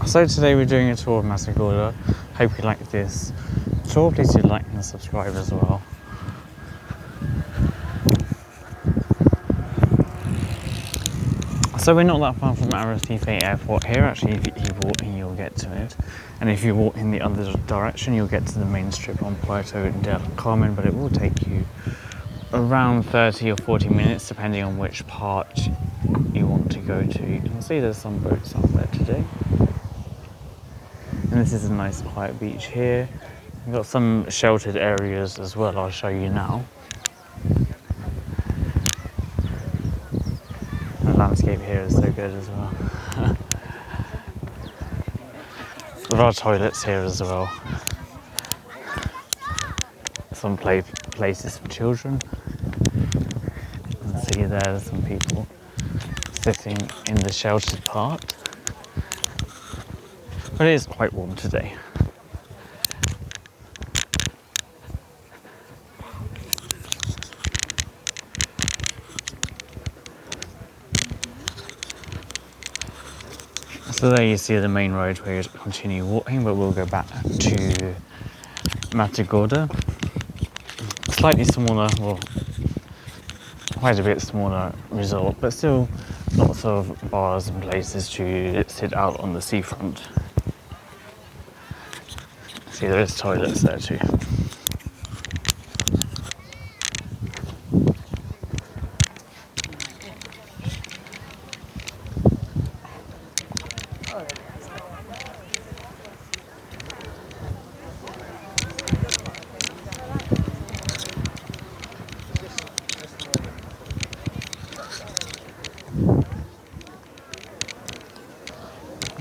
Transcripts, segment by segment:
So today we're doing a tour of Matagroda. Hope you like this tour. Please do like and subscribe as well. So we're not that far from Arrecife Airport here. Actually, if you walk in, you'll get to it. And if you walk in the other direction, you'll get to the main strip on Puerto del Carmen, but it will take you around 30 or 40 minutes, depending on which part you want to go to. You can see there's some boats out there today. And this is a nice quiet beach here. We've got some sheltered areas as well, I'll show you now. The landscape here is so good as well. There are toilets here as well. Some places for children. You can see there's some people sitting in the sheltered part. But it is quite warm today. So there you see the main road where you continue walking, but we'll go back to Matagorda. Slightly smaller, well, quite a bit smaller resort, but still lots of bars and places to sit out on the seafront. See, there is toilets there too.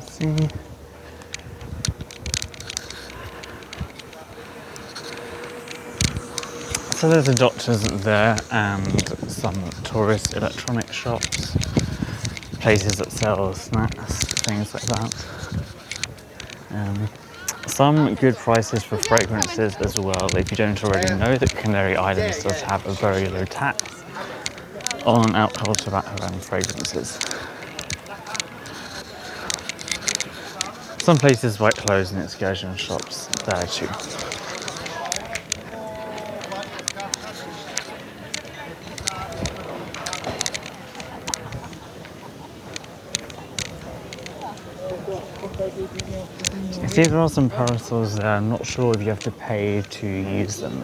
See. So there's a doctor's there and some tourist electronic shops, places that sell snacks, things like that. Some good prices for fragrances as well. If you don't already know, that Canary Islands does have a very low tax on alcohol, tobacco and fragrances. Some places like clothes and excursion shops there too. See, there are some parasols there. I'm not sure if you have to pay to use them.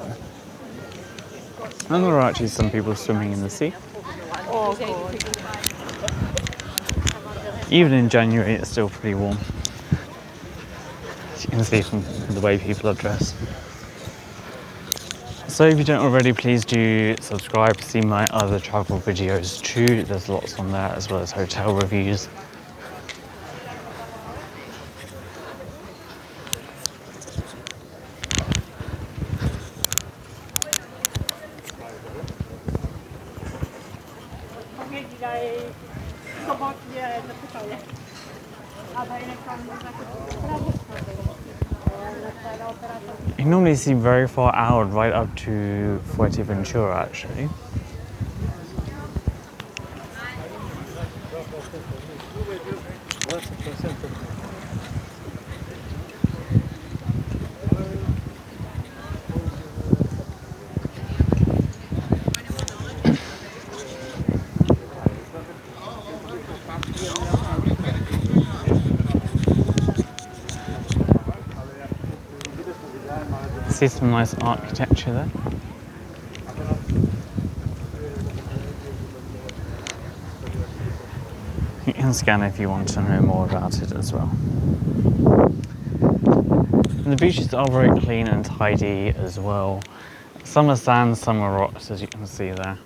And there are actually some people swimming in the sea. Even in January, it's still pretty warm. As you can see from the way people are dressed. So if you don't already, please do subscribe to see my other travel videos too. There's lots on there, as well as hotel reviews. You normally see very far out, right up to Fuerteventura actually. See some nice architecture there. You can scan if you want to know more about it as well. And the beaches are very clean and tidy as well. Some are sand, some are rocks, as you can see there.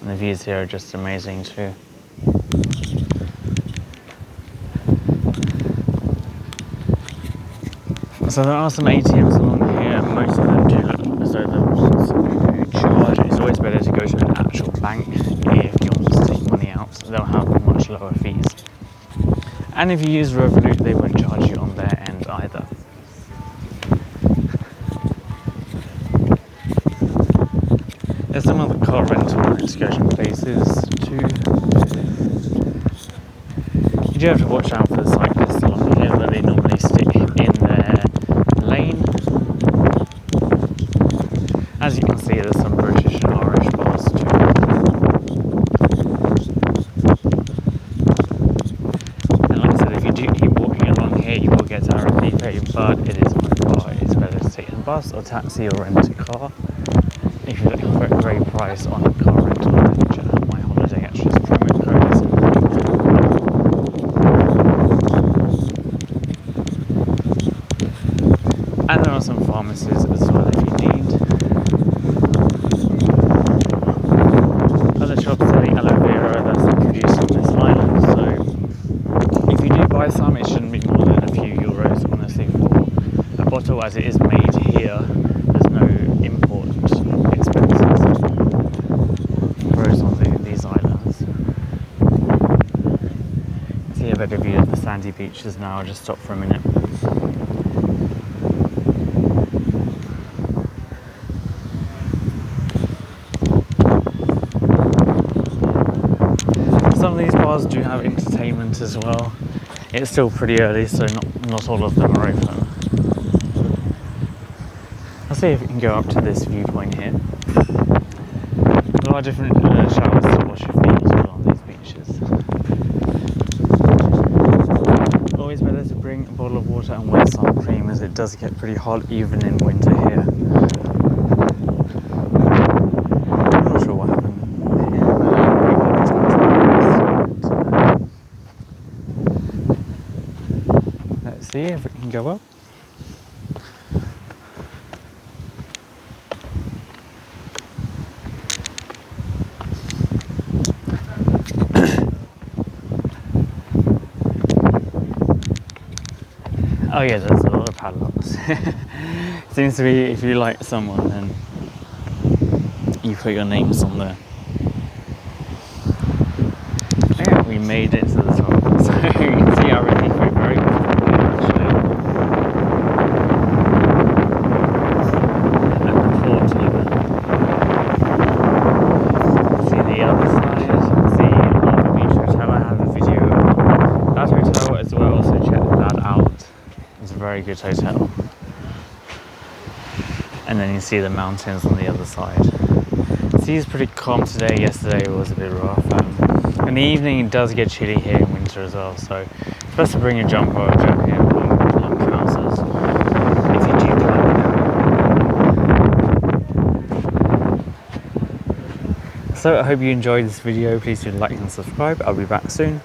And the views here are just amazing too. So there are some ATMs along here, and most of them do look as though they're ones who charge. It's always better to go to an actual bank if you want to take money out. They'll have much lower fees. And if you use Revolut, they won't charge you on their end either. There's some other car rental and excursion places too. You do have to watch out for the cyclists along here, where they normally stick in their lane. As you can see, there's some British and Irish bars too. And like I said, if you do keep walking along here, you will get to Arequipe, but it is quite far. It's better to take a bus or taxi or rent a car. If you're looking for a great price on a car rental, then check out my holiday extras promo codes. And there are some pharmacies as well if you need. Other shops selling aloe vera that's produced on this island, so if you do buy some, it shouldn't be more than a few euros, honestly, for a bottle, as it is made here. There's no import expenses. Grows on these islands. See a better view of the sandy beaches now. I'll just stop for a minute. Some of these bars do have entertainment as well. It's still pretty early, so not all of them are open. I'll see if we can go up to this viewpoint here. There are different showers to wash your feet as well on these beaches. Always better to bring a bottle of water and wear sun cream, as it does get pretty hot even in winter here. I'm not sure what happened. Let's see if we can go up. Oh yeah, there's a lot of padlocks. Seems to be, if you like someone, then you put your names on there. Yeah, we made it to the top. So you can see everything very comfortably actually. At the port even. See the other side, see the beach hotel. I have a video of that hotel as well, so check that out. It's a very good hotel. And then you see the mountains on the other side. The sea is pretty calm today. Yesterday was a bit rough. In the evening it does get chilly here in winter as well, so it's best to bring a jumper or a jacket and long trousers if you do plan. So I hope you enjoyed this video. Please do like and subscribe. I'll be back soon.